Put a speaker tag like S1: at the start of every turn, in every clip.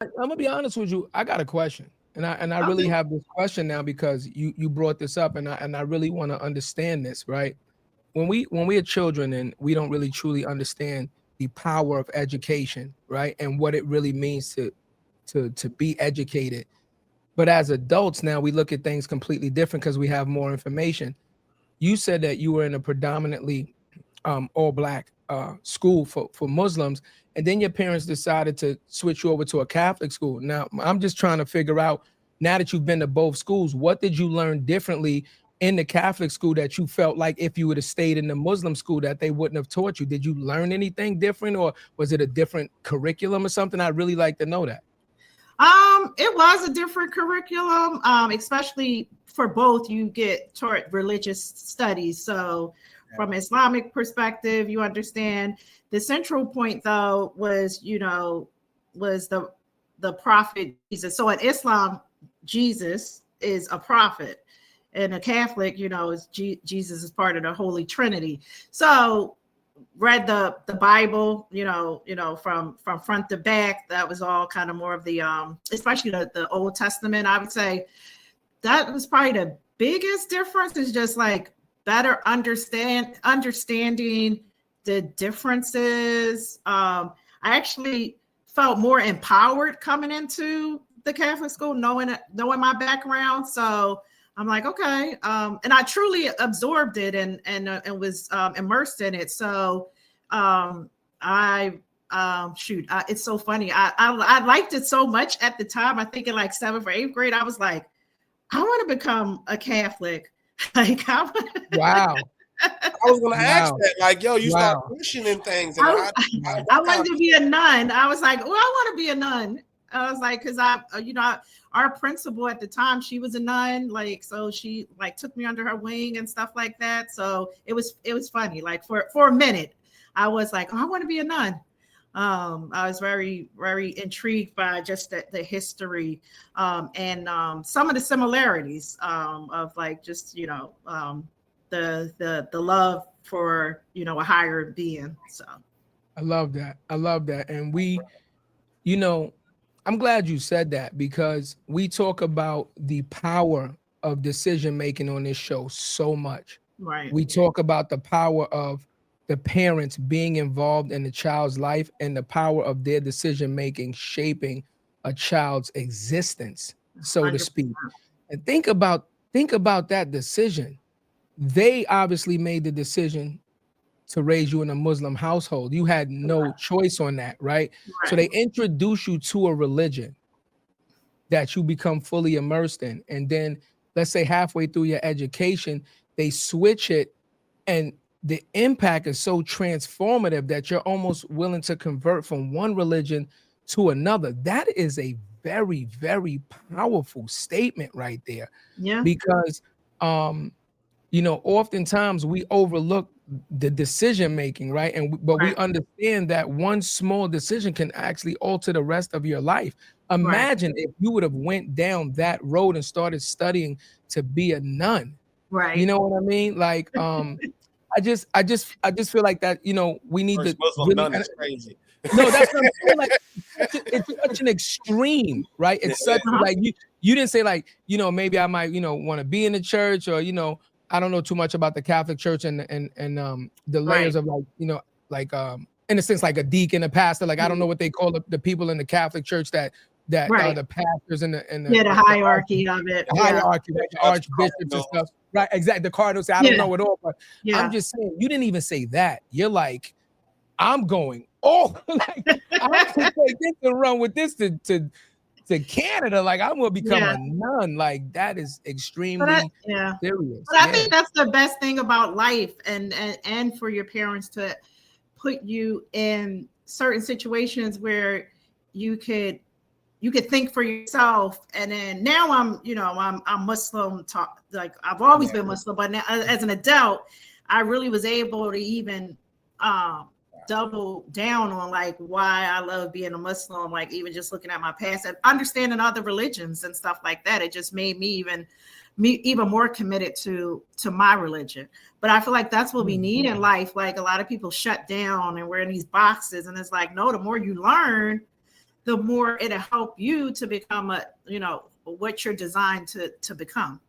S1: I'm gonna be honest with you. I got a question, and I really
S2: Okay.
S1: have this question now because you brought this up, and I really want to understand this, right? When we are children and we don't really truly understand the power of education, right, and what it really means to be educated. But as adults now, we look at things completely different because we have more information. You said that you were in a predominantly all black school for Muslims, and then your parents decided to switch you over to a Catholic school. Now, I'm just trying to figure out, now that you've been to both schools, what did you learn differently in the Catholic school that you felt like if you would have stayed in the Muslim school that they wouldn't have taught you? Did you learn anything different, or was it a different curriculum or something? I'd really like to know that.
S2: It was a different curriculum, especially for both. You get toward religious studies. So, from Islamic perspective, you understand the central point, though, was was the prophet Jesus. So in Islam, Jesus is a prophet, and a Catholic, is Jesus is part of the Holy Trinity. So read the Bible, from front to back. That was all kind of more of the especially the Old Testament. I would say that was probably the biggest difference, is just like better understanding the differences. I actually felt more empowered coming into the Catholic school, knowing my background. So I'm like, okay, and I truly absorbed it and was immersed in it. So I it's so funny. I liked it so much at the time. I think in like 7th or 8th grade, I was like, I want to become a Catholic. Like,
S1: Wow.
S3: I was gonna ask
S1: Wow.
S3: that, like, yo, you start
S1: Wow.
S3: questioning things, and
S2: I wanted to be a nun. I was like, well, I want to be a nun. I was like, because our principal at the time, she was a nun, like, so she like took me under her wing and stuff like that. So it was funny. Like for a minute, I was like, oh, I want to be a nun. I was very, very intrigued by just the history, and some of the similarities, of like just the love for a higher being. So
S1: I love that. I love that. And you know, I'm glad you said that because we talk about the power of decision making on this show so much.
S2: right,
S1: We talk about the power of the parents being involved in the child's life and the power of their decision making shaping a child's existence, so to
S2: 100%.
S1: speak. And think about that decision. They obviously made the decision to raise you in a Muslim household. You had no choice on that, right? So
S2: Right.
S1: they introduce you to a religion that you become fully immersed in. And then let's say halfway through your education, they switch it, and the impact is so transformative that you're almost willing to convert from one religion to another. That is a very, very powerful statement right there,
S2: Yeah.
S1: because um oftentimes we overlook the decision making, right? But we
S2: Right.
S1: understand that one small decision can actually alter the rest of your life.
S2: Right.
S1: Imagine if you would have went down that road and started studying to be a nun. You
S2: Right.
S1: know what I mean? Like, I just feel like that. We need
S3: first
S1: to
S3: Muslim
S1: really.
S3: nun is crazy.
S1: No, that's what I'm saying. Like, it's such an extreme, right? It's such
S2: Uh-huh.
S1: like you didn't say like, maybe I might, want to be in the church, or I don't know too much about the Catholic Church and the layers
S2: Right.
S1: of like, like in a sense like a deacon, a pastor. Like I don't know what they call the people in the Catholic Church that are
S2: Right.
S1: the pastors and
S2: Yeah, the hierarchy of it.
S1: the
S2: Yeah.
S1: hierarchy, right? The archbishops and stuff. Right, exactly. The cardinals. I don't
S2: Yeah.
S1: know it all, but I'm
S2: Yeah.
S1: just saying you didn't even say that. You're like, I'm going, oh, like I'm gonna take this and run with this to Canada. Like I'm gonna become
S2: Yeah.
S1: a nun. Like that is
S2: But
S1: extremely
S2: yeah.
S1: serious.
S2: But I
S1: Yeah.
S2: think that's the best thing about life, and for your parents to put you in certain situations where you could think for yourself. And then now I'm Muslim, like I've always been Muslim, but now as an adult, I really was able to even double down on like why I love being a Muslim, like even just looking at my past and understanding other religions and stuff like that. It just made me even more committed to my religion. But I feel like that's what we need in life. Like a lot of people shut down and we're in these boxes, and it's like, no, the more you learn, the more it'll help you to become what you're designed to become.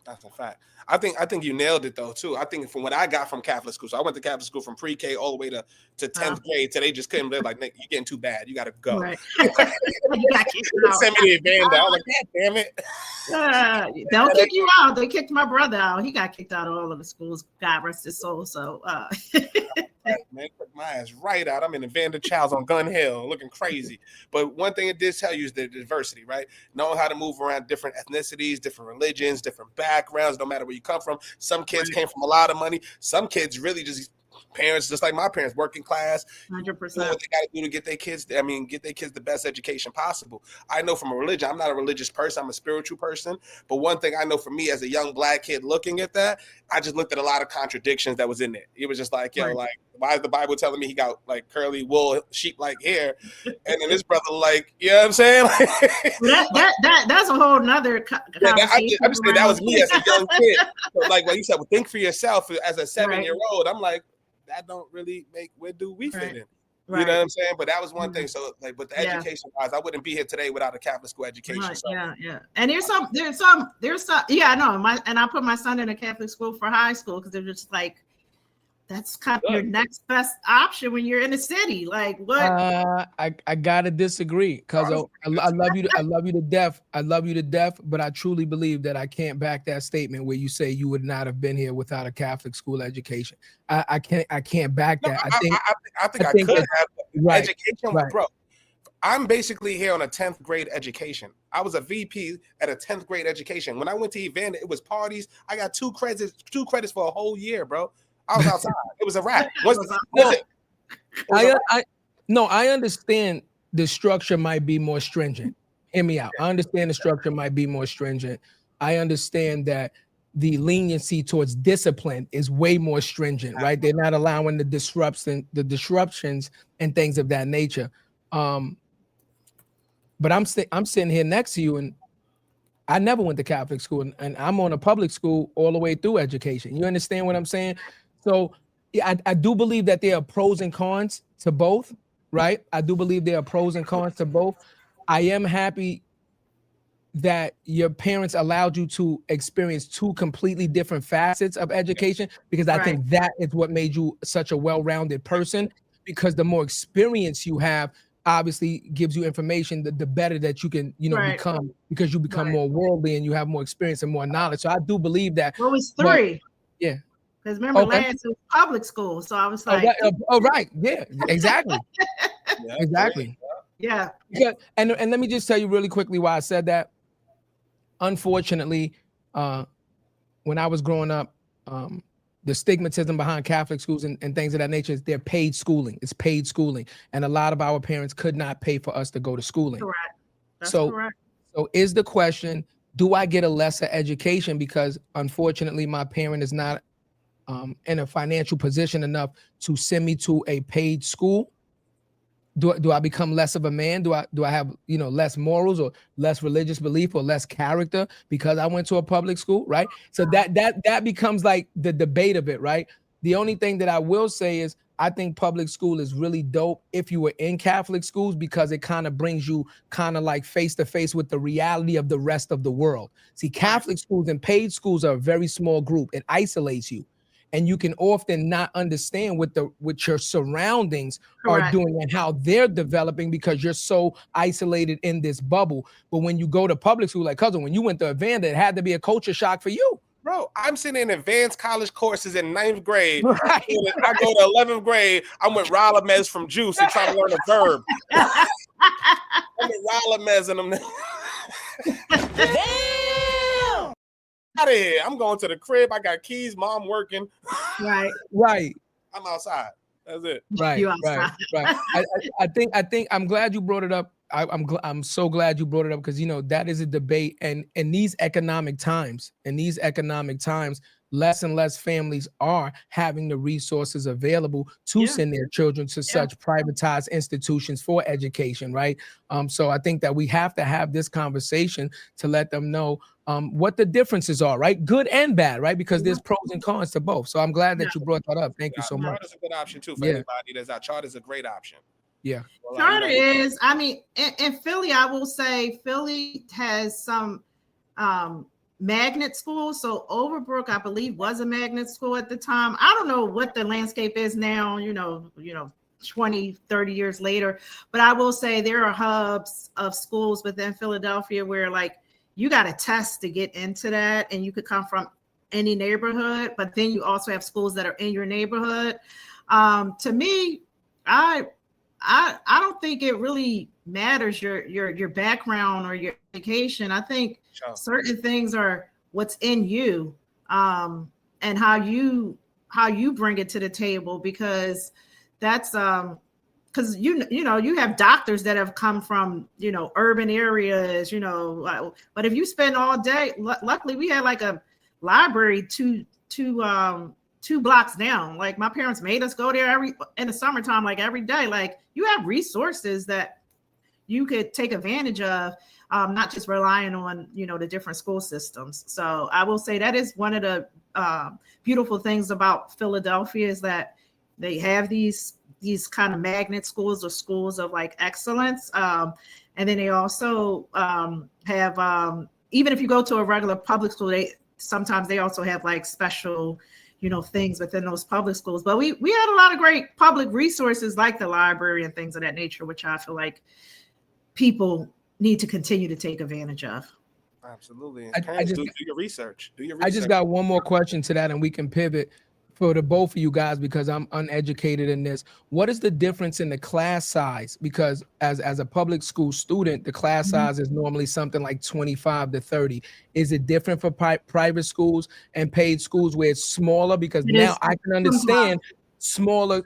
S3: That's a fact. I think you nailed it though too. I think from what I got from Catholic school, so I went to Catholic school from pre-K all the way to 10th grade. So they just couldn't. They're like, Nick, you're getting too bad. You got to go.
S2: Right. You got kicked out.
S3: Send me to Evander. I was like, God damn it.
S2: They'll kick you out. They kicked my brother out. He got kicked out of all of the schools. God rest his soul. So
S3: man, put my ass right out. I'm in Evander Childs on Gun Hill, looking crazy. But one thing it did tell you is the diversity, right? Knowing how to move around different ethnicities, different religions, different backgrounds, no matter where you come from. Some kids came from a lot of money. Some kids really just parents, just like my parents, working class,
S2: 100%.
S3: What they got to do to get their kids the best education possible. I know from a religion, I'm not a religious person, I'm a spiritual person. But one thing I know for me as a young black kid looking at that, I just looked at a lot of contradictions that was in it. It was just like, like, why is the Bible telling me he got like curly wool, sheep-like hair? And then this brother, like, you know what I'm saying?
S2: That's a whole nother conversation.
S3: I'm just saying that was me as a young kid. So like you said, well, think for yourself as a 7-year-old. I'm like, that don't really where do we fit in? You know what I'm saying? But that was one thing. So like, but the education wise, I wouldn't be here today without a Catholic school education.
S2: Right.
S3: So.
S2: Yeah. And there's some, yeah, I know. And I put my son in a Catholic school for high school because they're just like, that's kind of your next best option when you're in the city. Like what?
S1: I gotta disagree because I love you. I love you to death. I love you to death. But I truly believe that I can't back that statement where you say you would not have been here without a Catholic school education. I can't back that.
S3: I think I could have education,
S1: right.
S3: Bro. I'm basically here on a 10th grade education. I was a VP at a 10th grade education. When I went to Evander, it was parties. I got two credits for a whole year, bro. I was outside. It was a wrap.
S1: I understand the structure might be more stringent. Hear me out. I understand the structure might be more stringent. I understand that the leniency towards discipline is way more stringent, right? They're not allowing the disruptions and things of that nature. But I'm sitting here next to you, and I never went to Catholic school, and I'm on a public school all the way through education. You understand what I'm saying? So yeah, I do believe that there are pros and cons to both, right? I do believe there are pros and cons to both. I am happy that your parents allowed you to experience two completely different facets of education, because I think that is what made you such a well-rounded person, because the more experience you have obviously gives you information, the better that you can, become, because you become more worldly and you have more experience and more knowledge. So I do believe that.
S2: Well, it's 3.
S1: Yeah.
S2: Because remember, Lance was public school, so I was like,
S1: right, yeah, exactly, exactly,
S2: yeah.
S1: And let me just tell you really quickly why I said that. Unfortunately, when I was growing up, the stigmatism behind Catholic schools and things of that nature is they're paid schooling. It's paid schooling, and a lot of our parents could not pay for us to go to schooling.
S2: Correct. That's correct.
S1: So is the question: do I get a lesser education because unfortunately my parent is not in a financial position enough to send me to a paid school? Do I become less of a man? Do I have less morals or less religious belief or less character because I went to a public school, right? So that becomes like the debate of it, right? The only thing that I will say is I think public school is really dope if you were in Catholic schools, because it kind of brings you kind of like face to face with the reality of the rest of the world. See, Catholic schools and paid schools are a very small group. It isolates you. And you can often not understand what your surroundings are doing and how they're developing because you're so isolated in this bubble. But when you go to public school, like cousin, when you went to Evander, it had to be a culture shock for you.
S3: Bro, I'm sitting in advanced college courses in 9th grade. Right. I go to 11th grade. I'm with Ralamez from Juice and trying to learn a verb. I'm with Ralamez and I'm out of here. I'm going to the crib. I got keys. Mom working.
S2: Right.
S3: I'm outside. That's it.
S1: Right. I think I'm glad you brought it up. I'm so glad you brought it up because that is a debate, and in these economic times, less and less families are having the resources available to send their children to such privatized institutions for education, right? So I think that we have to have this conversation to let them know what the differences are, right? Good and bad, right? Because there's pros and cons to both. So I'm glad that you brought that up. Thank you so much.
S3: Charter is a good option too for anybody. Our charter is a great option.
S1: Yeah.
S3: Well,
S2: Charter is, I mean, in Philly, I will say Philly has some magnet schools. So Overbrook, I believe, was a magnet school at the time. I don't know what the landscape is now, 20, 30 years later. But I will say there are hubs of schools within Philadelphia where like you got to test to get into that, and you could come from any neighborhood, but then you also have schools that are in your neighborhood. To me, I don't think it really matters your background or your education. I think certain things are what's in you, and how you bring it to the table, because that's because you have doctors that have come from urban areas, but if you spend all day, luckily we had like a library two blocks down. Like my parents made us go there in the summertime, like every day. Like you have resources that you could take advantage of, not just relying on the different school systems. So I will say that is one of the beautiful things about Philadelphia, is that they have these kind of magnet schools or schools of like excellence, and then they also have even if you go to a regular public school, sometimes they also have like special things within those public schools. But we had a lot of great public resources like the library and things of that nature, which I feel like people need to continue to take advantage of.
S3: Absolutely.
S1: I just
S3: do your research.
S1: I just got one more question to that, and we can pivot for the both of you guys, because I'm uneducated in this. What is the difference in the class size? Because as a public school student, the class size is normally something like 25 to 30. Is it different for private schools and paid schools where it's smaller? Because now I can understand smaller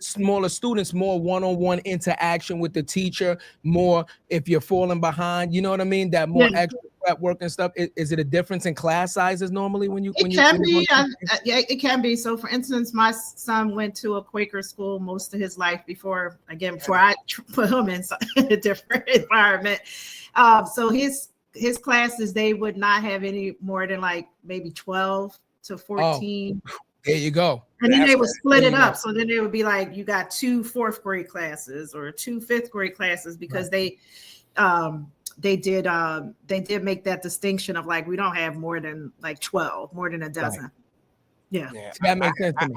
S1: students, more one-on-one interaction with the teacher, more if you're falling behind, you know what I mean? That more extra prep work and stuff. Is it a difference in class sizes normally when you?
S2: It can be. So for instance, my son went to a Quaker school most of his life before I put him in a different environment. So his classes, they would not have any more than like maybe 12 to 14.
S1: Oh, there you go.
S2: And then they would split it up. So then it would be like you got 2 4th grade classes or 2 5th grade classes, because they did make that distinction of like, we don't have more than like 12, more than a dozen.
S1: Yeah, that makes sense to me.